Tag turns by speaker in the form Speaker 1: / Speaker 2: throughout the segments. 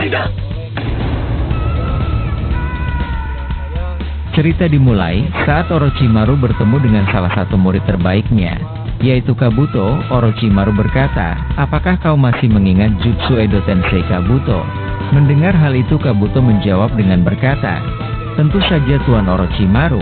Speaker 1: tidak.
Speaker 2: Cerita dimulai saat Orochimaru bertemu dengan salah satu murid terbaiknya, yaitu Kabuto. Orochimaru berkata, "Apakah kau masih mengingat Jutsu Edo Tensei Kabuto?" Mendengar hal itu, Kabuto menjawab dengan berkata, "Tentu saja Tuan Orochimaru.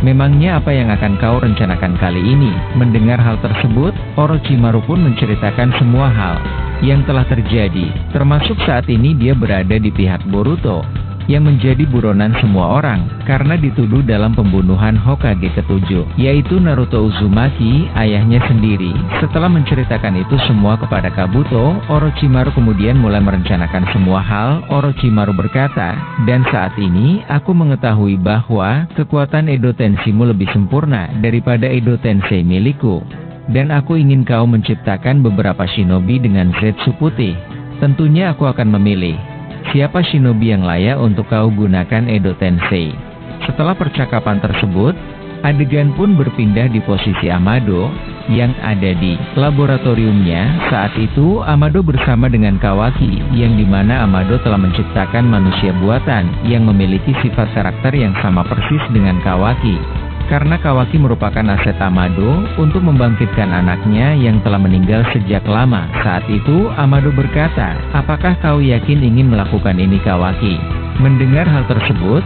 Speaker 2: Memangnya apa yang akan kau rencanakan kali ini?" Mendengar hal tersebut, Orochimaru pun menceritakan semua hal yang telah terjadi, termasuk saat ini dia berada di pihak Boruto, yang menjadi buronan semua orang, karena dituduh dalam pembunuhan Hokage ke-7, yaitu Naruto Uzumaki, ayahnya sendiri. Setelah menceritakan itu semua kepada Kabuto, Orochimaru kemudian mulai merencanakan semua hal. Orochimaru berkata, "Dan saat ini, aku mengetahui bahwa kekuatan Edo Tenseimu lebih sempurna daripada Edo Tensei milikku. Dan aku ingin kau menciptakan beberapa shinobi dengan zetsu putih. Tentunya aku akan memilih siapa shinobi yang layak untuk kau gunakan Edo Tensei." Setelah percakapan tersebut, adegan pun berpindah di posisi Amado yang ada di laboratoriumnya. Saat itu Amado bersama dengan Kawaki, yang dimana Amado telah menciptakan manusia buatan yang memiliki sifat karakter yang sama persis dengan Kawaki. Karena Kawaki merupakan aset Amado untuk membangkitkan anaknya yang telah meninggal sejak lama. Saat itu Amado berkata, "Apakah kau yakin ingin melakukan ini, Kawaki?" Mendengar hal tersebut,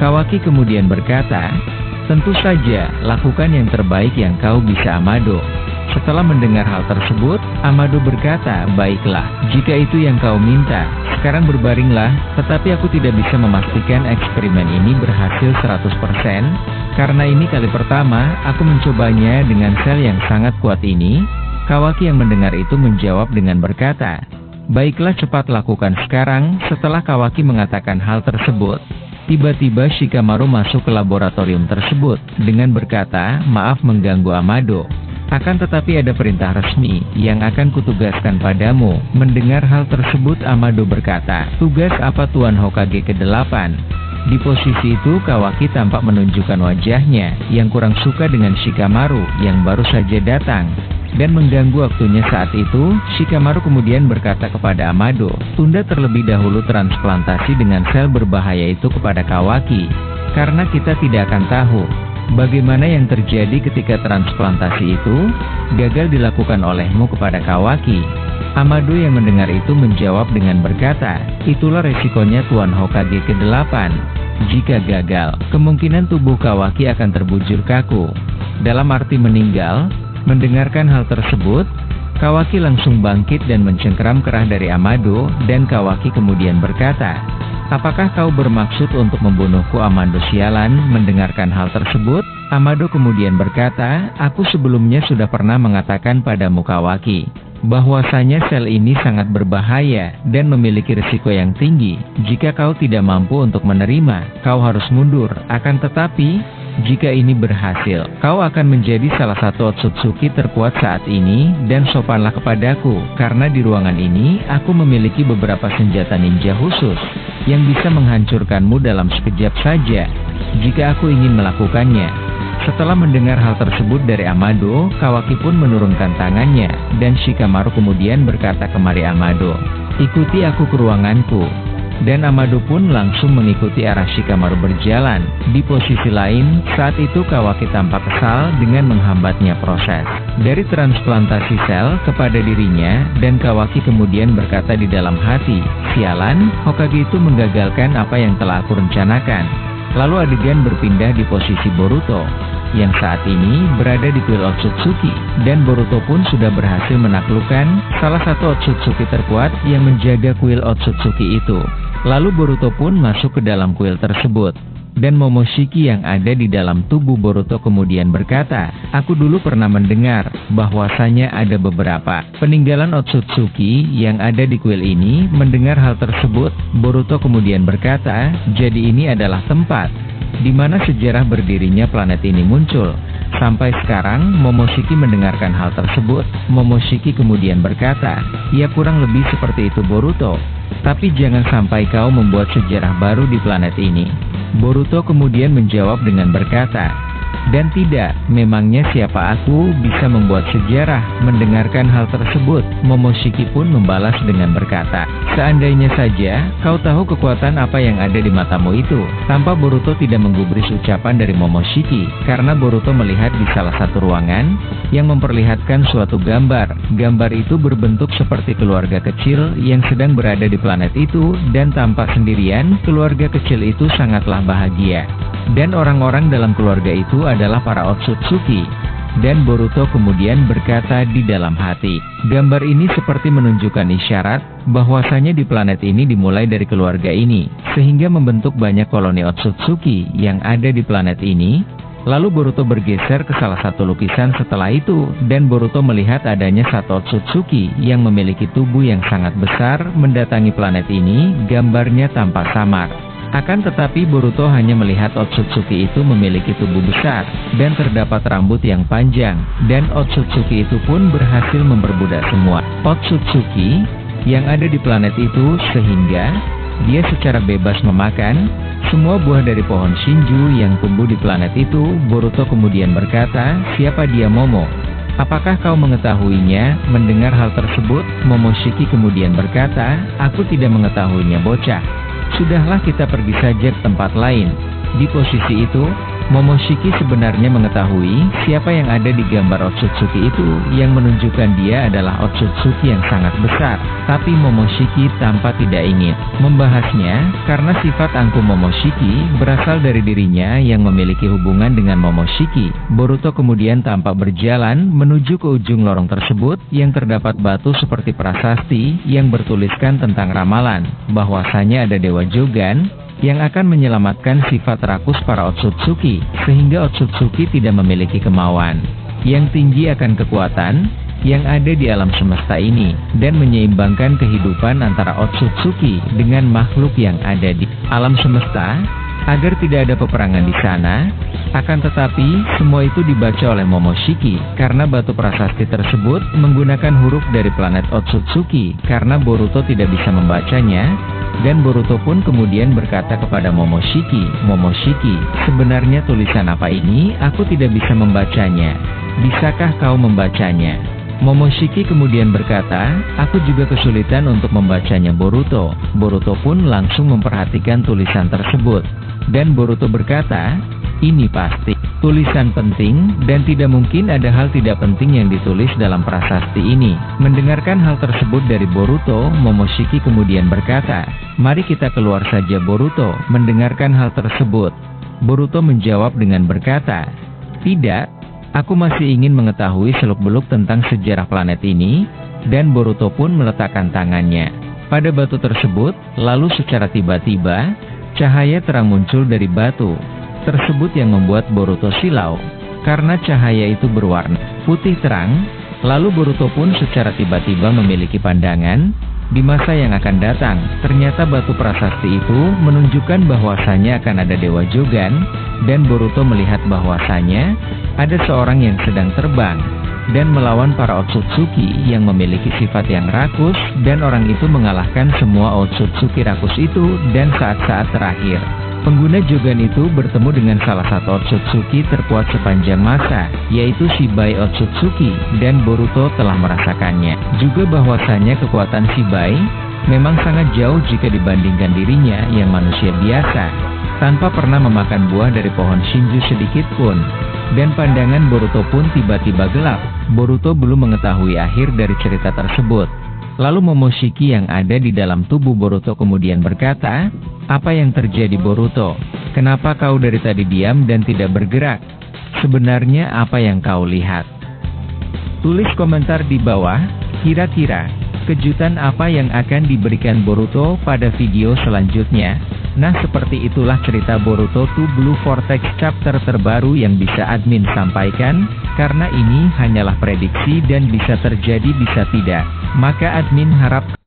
Speaker 2: Kawaki kemudian berkata, "Tentu saja, lakukan yang terbaik yang kau bisa, Amado." Setelah mendengar hal tersebut, Amado berkata, "Baiklah, jika itu yang kau minta, sekarang berbaringlah." Tetapi aku tidak bisa memastikan eksperimen ini berhasil 100%, karena ini kali pertama aku mencobanya dengan sel yang sangat kuat ini. Kawaki yang mendengar itu menjawab dengan berkata, "Baiklah, cepat lakukan sekarang." Setelah Kawaki mengatakan hal tersebut, tiba-tiba Shikamaru masuk ke laboratorium tersebut dengan berkata, "Maaf mengganggu, Amado. Akan tetapi ada perintah resmi yang akan kutugaskan padamu." Mendengar hal tersebut, Amado berkata, "Tugas apa, Tuan Hokage ke-8? Di posisi itu Kawaki tampak menunjukkan wajahnya yang kurang suka dengan Shikamaru yang baru saja datang dan mengganggu waktunya. Saat itu, Shikamaru kemudian berkata kepada Amado, "Tunda terlebih dahulu transplantasi dengan sel berbahaya itu kepada Kawaki, karena kita tidak akan tahu bagaimana yang terjadi ketika transplantasi itu gagal dilakukan olehmu kepada Kawaki." Amado yang mendengar itu menjawab dengan berkata, "Itulah resikonya Tuan Hokage ke-8. Jika gagal, kemungkinan tubuh Kawaki akan terbujur kaku, dalam arti meninggal." Mendengarkan hal tersebut, Kawaki langsung bangkit dan mencengkeram kerah dari Amado, dan Kawaki kemudian berkata, "Apakah kau bermaksud untuk membunuhku, Amado sialan?" Mendengarkan hal tersebut, Amado kemudian berkata, "Aku sebelumnya sudah pernah mengatakan padamu, Kawaki, bahwasanya sel ini sangat berbahaya dan memiliki risiko yang tinggi. Jika kau tidak mampu untuk menerima, kau harus mundur. Akan tetapi, jika ini berhasil, kau akan menjadi salah satu Otsutsuki terkuat saat ini, dan sopanlah kepadaku, karena di ruangan ini aku memiliki beberapa senjata ninja khusus yang bisa menghancurkanmu dalam sekejap saja jika aku ingin melakukannya." Setelah mendengar hal tersebut dari Amado, Kawaki pun menurunkan tangannya, dan Shikamaru kemudian berkata, "Kemari, Amado, ikuti aku ke ruanganku." Dan Amado pun langsung mengikuti arah Shikamaru berjalan. Di posisi lain, saat itu Kawaki tampak kesal dengan menghambatnya proses dari transplantasi sel kepada dirinya, dan Kawaki kemudian berkata di dalam hati, "Sialan, Hokage itu menggagalkan apa yang telah aku rencanakan." Lalu adegan berpindah di posisi Boruto, yang saat ini berada di kuil Otsutsuki, dan Boruto pun sudah berhasil menaklukkan salah satu Otsutsuki terkuat yang menjaga kuil Otsutsuki itu. Lalu Boruto pun masuk ke dalam kuil tersebut, dan Momoshiki yang ada di dalam tubuh Boruto kemudian berkata, "Aku dulu pernah mendengar bahwasanya ada beberapa peninggalan Otsutsuki yang ada di kuil ini." Mendengar hal tersebut, Boruto kemudian berkata, "Jadi ini adalah tempat di mana sejarah berdirinya planet ini muncul." Sampai sekarang, Momoshiki mendengarkan hal tersebut. Momoshiki kemudian berkata, "Ya, kurang lebih seperti itu, Boruto. Tapi jangan sampai kau membuat sejarah baru di planet ini." Boruto kemudian menjawab dengan berkata, Dan tidak, memangnya siapa aku bisa membuat sejarah. Mendengarkan hal tersebut, Momoshiki pun membalas dengan berkata, seandainya saja kau tahu kekuatan apa yang ada di matamu itu. Tanpa Boruto tidak menggubris ucapan dari Momoshiki, karena Boruto melihat di salah satu ruangan yang memperlihatkan suatu gambar. Gambar itu berbentuk seperti keluarga kecil yang sedang berada di planet itu, dan tampak sendirian. Keluarga kecil itu sangatlah bahagia. Dan orang-orang dalam keluarga itu adalah para Otsutsuki. Dan Boruto kemudian berkata di dalam hati, gambar ini seperti menunjukkan isyarat bahwasanya di planet ini dimulai dari keluarga ini, sehingga membentuk banyak koloni Otsutsuki yang ada di planet ini. Lalu Boruto bergeser ke salah satu lukisan setelah itu, dan Boruto melihat adanya satu Otsutsuki yang memiliki tubuh yang sangat besar mendatangi planet ini. Gambarnya tampak samar. Akan tetapi Boruto hanya melihat Otsutsuki itu memiliki tubuh besar, dan terdapat rambut yang panjang, dan Otsutsuki itu pun berhasil memperbudak semua Otsutsuki yang ada di planet itu, sehingga dia secara bebas memakan semua buah dari pohon Shinju yang tumbuh di planet itu. Boruto kemudian berkata, siapa dia Momo? Apakah kau mengetahuinya? Mendengar hal tersebut, Momoshiki kemudian berkata, aku tidak mengetahuinya bocah. Sudahlah, kita pergi saja ke tempat lain. Di posisi itu, Momoshiki sebenarnya mengetahui siapa yang ada di gambar Otsutsuki itu, yang menunjukkan dia adalah Otsutsuki yang sangat besar. Tapi Momoshiki tampak tidak ingin membahasnya, karena sifat angkuh Momoshiki berasal dari dirinya yang memiliki hubungan dengan Momoshiki. Boruto kemudian tampak berjalan menuju ke ujung lorong tersebut, yang terdapat batu seperti prasasti yang bertuliskan tentang ramalan bahwasanya ada Dewa Jogan yang akan menyelamatkan sifat rakus para Otsutsuki, sehingga Otsutsuki tidak memiliki kemauan yang tinggi akan kekuatan yang ada di alam semesta ini, dan menyeimbangkan kehidupan antara Otsutsuki dengan makhluk yang ada di alam semesta, agar tidak ada peperangan di sana. Akan tetapi, semua itu dibaca oleh Momoshiki, karena batu prasasti tersebut menggunakan huruf dari planet Otsutsuki, karena Boruto tidak bisa membacanya. Dan Boruto pun kemudian berkata kepada Momoshiki, Momoshiki, sebenarnya tulisan apa ini? Aku tidak bisa membacanya. Bisakah kau membacanya? Momoshiki kemudian berkata, aku juga kesulitan untuk membacanya Boruto. Boruto pun langsung memperhatikan tulisan tersebut. Dan Boruto berkata, ini pasti tulisan penting, dan tidak mungkin ada hal tidak penting yang ditulis dalam prasasti ini. Mendengarkan hal tersebut dari Boruto, Momoshiki kemudian berkata, mari kita keluar saja Boruto. Mendengarkan hal tersebut, Boruto menjawab dengan berkata, tidak, aku masih ingin mengetahui seluk-beluk tentang sejarah planet ini. Dan Boruto pun meletakkan tangannya pada batu tersebut, lalu secara tiba-tiba, cahaya terang muncul dari batu tersebut yang membuat Boruto silau, karena cahaya itu berwarna putih terang. Lalu Boruto pun secara tiba-tiba memiliki pandangan di masa yang akan datang. Ternyata batu prasasti itu menunjukkan bahwasanya akan ada Dewa Jogan, dan Boruto melihat bahwasanya ada seorang yang sedang terbang dan melawan para Otsutsuki yang memiliki sifat yang rakus, dan orang itu mengalahkan semua Otsutsuki rakus itu. Dan saat-saat terakhir, pengguna Jogan itu bertemu dengan salah satu Otsutsuki terkuat sepanjang masa, yaitu Shibai Otsutsuki, dan Boruto telah merasakannya juga bahwasanya kekuatan Shibai memang sangat jauh jika dibandingkan dirinya yang manusia biasa, tanpa pernah memakan buah dari pohon Shinju sedikit pun. Dan pandangan Boruto pun tiba-tiba gelap. Boruto belum mengetahui akhir dari cerita tersebut. Lalu Momoshiki yang ada di dalam tubuh Boruto kemudian berkata, apa yang terjadi Boruto? Kenapa kau dari tadi diam dan tidak bergerak? Sebenarnya apa yang kau lihat? Tulis komentar di bawah, kira-kira kejutan apa yang akan diberikan Boruto pada video selanjutnya. Nah, seperti itulah cerita Boruto to Blue Vortex chapter terbaru yang bisa admin sampaikan, karena ini hanyalah prediksi dan bisa terjadi bisa tidak. Maka admin harap